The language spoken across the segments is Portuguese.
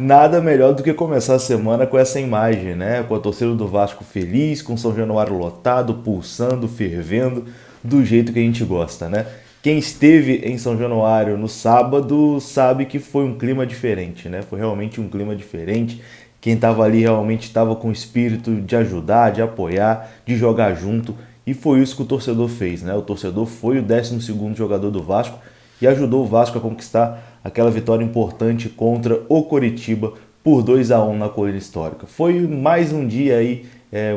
Nada melhor do que começar a semana com essa imagem, né? Com a torcida do Vasco feliz, com São Januário lotado, pulsando, fervendo, do jeito que a gente gosta, né? Quem esteve em São Januário no sábado sabe que foi um clima diferente, né? Foi realmente um clima diferente. Quem estava ali realmente estava com o espírito de ajudar, de apoiar, de jogar junto. E foi isso que o torcedor fez, né? O torcedor foi o 12º jogador do Vasco e ajudou o Vasco a conquistar aquela vitória importante contra o Coritiba por 2-1 na Colina Histórica. Foi mais um dia aí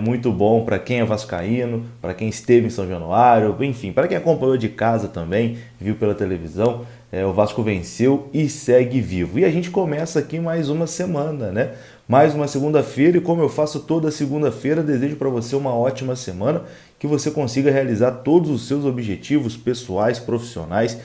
muito bom para quem é vascaíno, para quem esteve em São Januário, enfim, para quem acompanhou de casa também, viu pela televisão. O Vasco venceu e segue vivo. E a gente começa aqui mais uma semana, né? Mais uma segunda-feira, e como eu faço toda segunda-feira, desejo para você uma ótima semana, que você consiga realizar todos os seus objetivos pessoais, profissionais,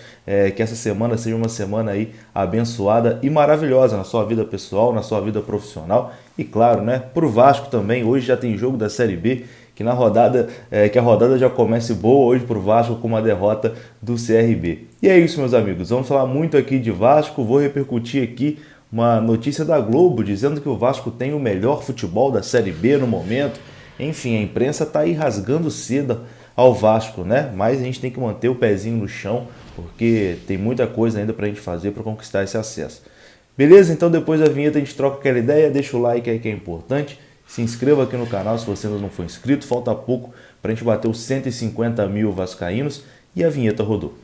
que essa semana seja uma semana aí abençoada e maravilhosa na sua vida pessoal, na sua vida profissional e claro, né, para o Vasco também. Hoje já tem jogo da Série B, que na rodada, que a rodada já comece boa hoje para o Vasco com uma derrota do CRB. E é isso, meus amigos, vamos falar muito aqui de Vasco, vou repercutir aqui uma notícia da Globo dizendo que o Vasco tem o melhor futebol da Série B no momento. Enfim, a imprensa está aí rasgando seda ao Vasco, né? Mas a gente tem que manter o pezinho no chão, porque tem muita coisa ainda para a gente fazer para conquistar esse acesso. Beleza? Então depois da vinheta a gente troca aquela ideia, deixa o like aí que é importante. Se inscreva aqui no canal se você ainda não for inscrito, falta pouco para a gente bater os 150 mil vascaínos e a vinheta rodou.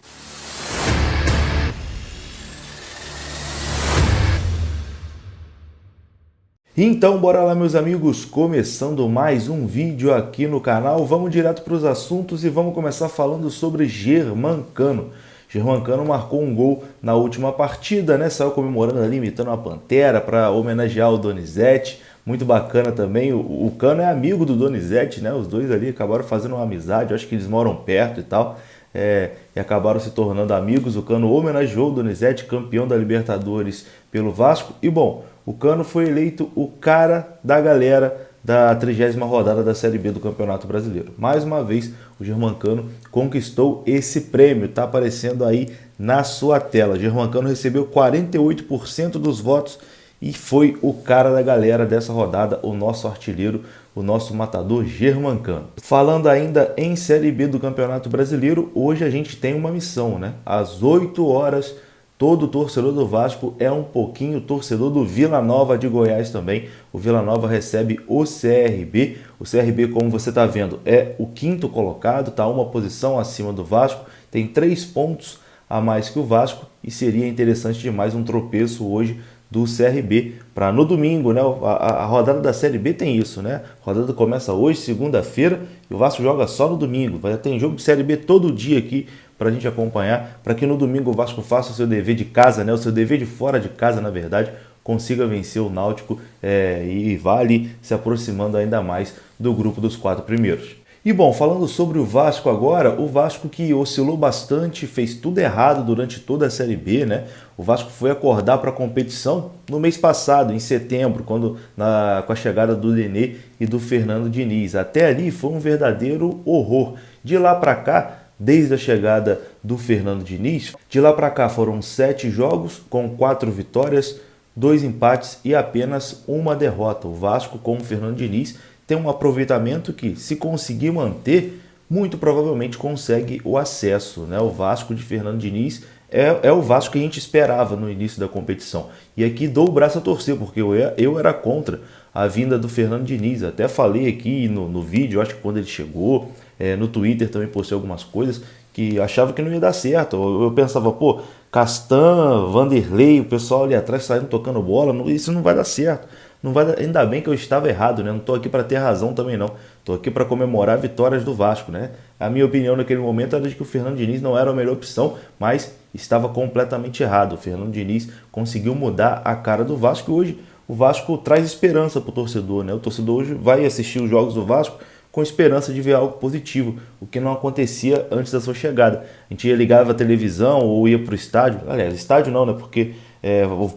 Então bora lá, meus amigos, começando mais um vídeo aqui no canal. Vamos direto para os assuntos e vamos começar falando sobre Germancano. Germancano marcou um gol na última partida, né? Saiu comemorando ali, imitando uma pantera para homenagear o Donizete. Muito bacana também. O Cano é amigo do Donizete, né? Os dois ali acabaram fazendo uma amizade, acho que eles moram perto e tal. E acabaram se tornando amigos. O Cano homenageou o Donizete, campeão da Libertadores pelo Vasco. E bom, o Cano foi eleito o cara da galera da 30ª rodada da Série B do Campeonato Brasileiro. Mais uma vez, o Germancano conquistou esse prêmio, tá aparecendo aí na sua tela. Germancano recebeu 48% dos votos e foi o cara da galera dessa rodada, o nosso artilheiro, o nosso matador Germancano. Falando ainda em Série B do Campeonato Brasileiro, hoje a gente tem uma missão, né? Às 8 horas, todo torcedor do Vasco é um pouquinho torcedor do Vila Nova de Goiás também. O Vila Nova recebe o CRB. O CRB, como você está vendo, é o 5º colocado, está uma posição acima do Vasco, tem 3 pontos a mais que o Vasco e seria interessante demais um tropeço hoje do CRB para no domingo, né? A rodada da Série B tem isso, né? A rodada começa hoje, segunda-feira, e o Vasco joga só no domingo. Vai ter jogo de Série B todo dia aqui para a gente acompanhar, para que no domingo o Vasco faça o seu dever de casa, né? O seu dever de fora de casa, na verdade, consiga vencer o Náutico e vá ali se aproximando ainda mais do grupo dos 4 primeiros. E bom, falando sobre o Vasco agora, o Vasco que oscilou bastante, fez tudo errado durante toda a Série B, né? O Vasco foi acordar para a competição no mês passado, em setembro, com a chegada do Nenê e do Fernando Diniz. Até ali foi um verdadeiro horror. De lá para cá, desde a chegada do Fernando Diniz, de lá para cá foram 7 jogos com 4 vitórias, 2 empates e apenas uma derrota. O Vasco, com o Fernando Diniz, tem um aproveitamento que, se conseguir manter, muito provavelmente consegue o acesso, né? O Vasco de Fernando Diniz é o Vasco que a gente esperava no início da competição. E aqui dou o braço a torcer, porque eu era contra a vinda do Fernando Diniz. Até falei aqui no vídeo, acho que quando ele chegou, no Twitter também postei algumas coisas, que achava que não ia dar certo. Eu pensava, pô, Castan, Vanderlei, o pessoal ali atrás saindo tocando bola, isso não vai dar certo. Não vai dar, ainda bem que eu estava errado, né? Não estou aqui para ter razão também não. Estou aqui para comemorar vitórias do Vasco, né? A minha opinião naquele momento era de que o Fernando Diniz não era a melhor opção, mas estava completamente errado. O Fernando Diniz conseguiu mudar a cara do Vasco e hoje o Vasco traz esperança para o torcedor, né? O torcedor hoje vai assistir os jogos do Vasco com esperança de ver algo positivo, o que não acontecia antes da sua chegada. A gente ligava a televisão ou ia para o estádio, aliás, estádio não, né? Porque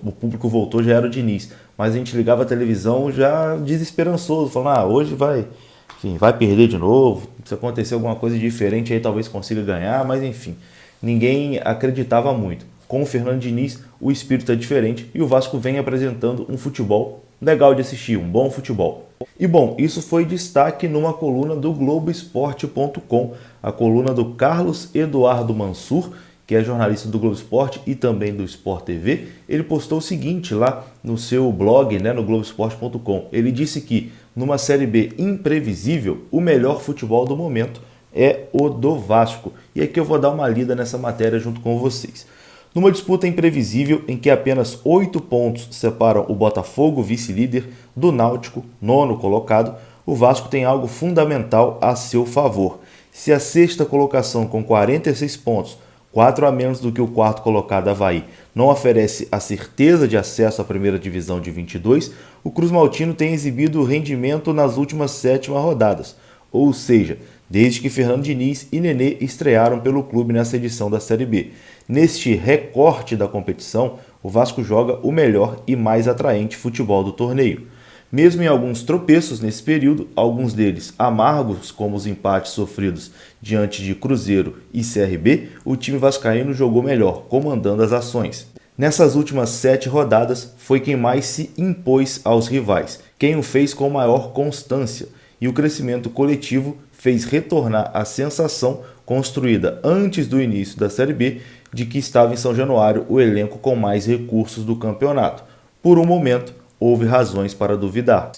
o público voltou, já era o Diniz, mas a gente ligava a televisão já desesperançoso, falando, hoje vai perder de novo, se acontecer alguma coisa diferente aí talvez consiga ganhar, mas enfim, ninguém acreditava muito. Com o Fernando Diniz, o espírito é diferente e o Vasco vem apresentando um futebol legal de assistir, um bom futebol. E bom, isso foi destaque numa coluna do Globoesporte.com, a coluna do Carlos Eduardo Mansur, que é jornalista do Globo Esporte e também do Sport TV. Ele postou o seguinte lá no seu blog, no Globoesporte.com. Ele disse que numa Série B imprevisível, o melhor futebol do momento é o do Vasco. E aqui eu vou dar uma lida nessa matéria junto com vocês. Numa disputa imprevisível em que apenas 8 pontos separam o Botafogo, vice-líder, do Náutico, nono colocado, o Vasco tem algo fundamental a seu favor. Se a sexta colocação com 46 pontos, 4 a menos do que o quarto colocado Avaí, não oferece a certeza de acesso à primeira divisão de 22, o Cruz Maltino tem exibido rendimento nas últimas 7 rodadas, ou seja, desde que Fernando Diniz e Nenê estrearam pelo clube nessa edição da Série B. Neste recorte da competição, o Vasco joga o melhor e mais atraente futebol do torneio. Mesmo em alguns tropeços nesse período, alguns deles amargos, como os empates sofridos diante de Cruzeiro e CRB, o time vascaíno jogou melhor, comandando as ações. Nessas últimas 7 rodadas, foi quem mais se impôs aos rivais, quem o fez com maior constância, e o crescimento coletivo fez retornar a sensação construída antes do início da Série B de que estava em São Januário o elenco com mais recursos do campeonato. Por um momento, houve razões para duvidar.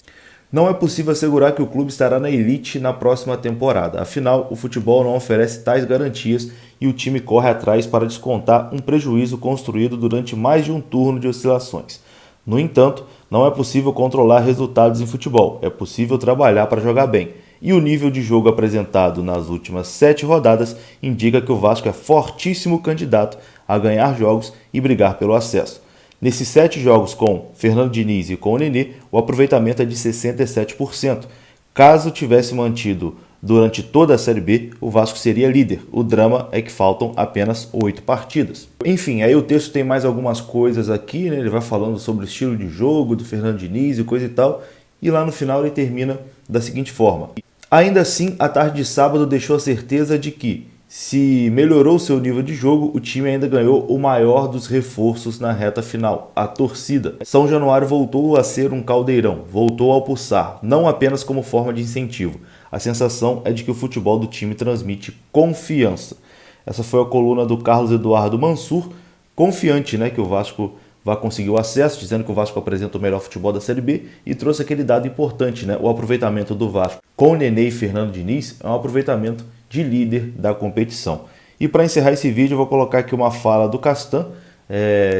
Não é possível assegurar que o clube estará na elite na próxima temporada. Afinal, o futebol não oferece tais garantias e o time corre atrás para descontar um prejuízo construído durante mais de um turno de oscilações. No entanto, não é possível controlar resultados em futebol. É possível trabalhar para jogar bem. E o nível de jogo apresentado nas últimas 7 rodadas indica que o Vasco é fortíssimo candidato a ganhar jogos e brigar pelo acesso. Nesses 7 jogos com Fernando Diniz e com o Nenê, o aproveitamento é de 67%. Caso tivesse mantido durante toda a Série B, o Vasco seria líder. O drama é que faltam apenas 8 partidas. Enfim, aí o texto tem mais algumas coisas aqui, ele vai falando sobre o estilo de jogo do Fernando Diniz e coisa e tal, e lá no final ele termina da seguinte forma. Ainda assim, a tarde de sábado deixou a certeza de que, se melhorou seu nível de jogo, o time ainda ganhou o maior dos reforços na reta final, a torcida. São Januário voltou a ser um caldeirão, voltou ao pulsar, não apenas como forma de incentivo. A sensação é de que o futebol do time transmite confiança. Essa foi a coluna do Carlos Eduardo Mansur, confiante que o Vasco vai conseguir o acesso, dizendo que o Vasco apresenta o melhor futebol da Série B e trouxe aquele dado importante, o aproveitamento do Vasco com Nenê e Fernando Diniz é um aproveitamento de líder da competição. E para encerrar esse vídeo eu vou colocar aqui uma fala do Castan,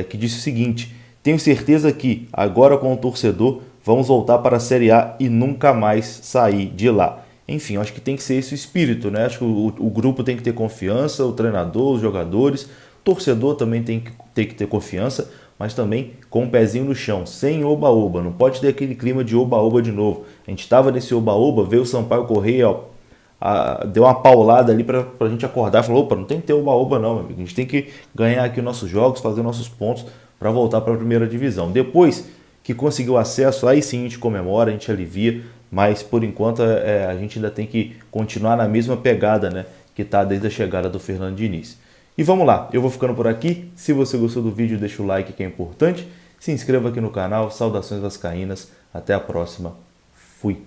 que disse o seguinte: tenho certeza que agora com o torcedor vamos voltar para a Série A e nunca mais sair de lá. Enfim, eu acho que tem que ser esse o espírito, Acho que o grupo tem que ter confiança, o treinador, os jogadores, o torcedor também tem que ter confiança, mas também com um pezinho no chão, sem oba-oba. Não pode ter aquele clima de oba-oba de novo. A gente estava nesse oba-oba, veio o Sampaio Corrêa, deu uma paulada ali para a gente acordar. Falou, opa, não tem que ter oba-oba não, meu amigo. A gente tem que ganhar aqui os nossos jogos, fazer nossos pontos para voltar para a primeira divisão. Depois que conseguiu acesso, aí sim a gente comemora, a gente alivia, mas por enquanto a gente ainda tem que continuar na mesma pegada, que está desde a chegada do Fernando Diniz. E vamos lá, eu vou ficando por aqui. Se você gostou do vídeo, deixa o like que é importante. Se inscreva aqui no canal. Saudações vascaínas. Até a próxima. Fui.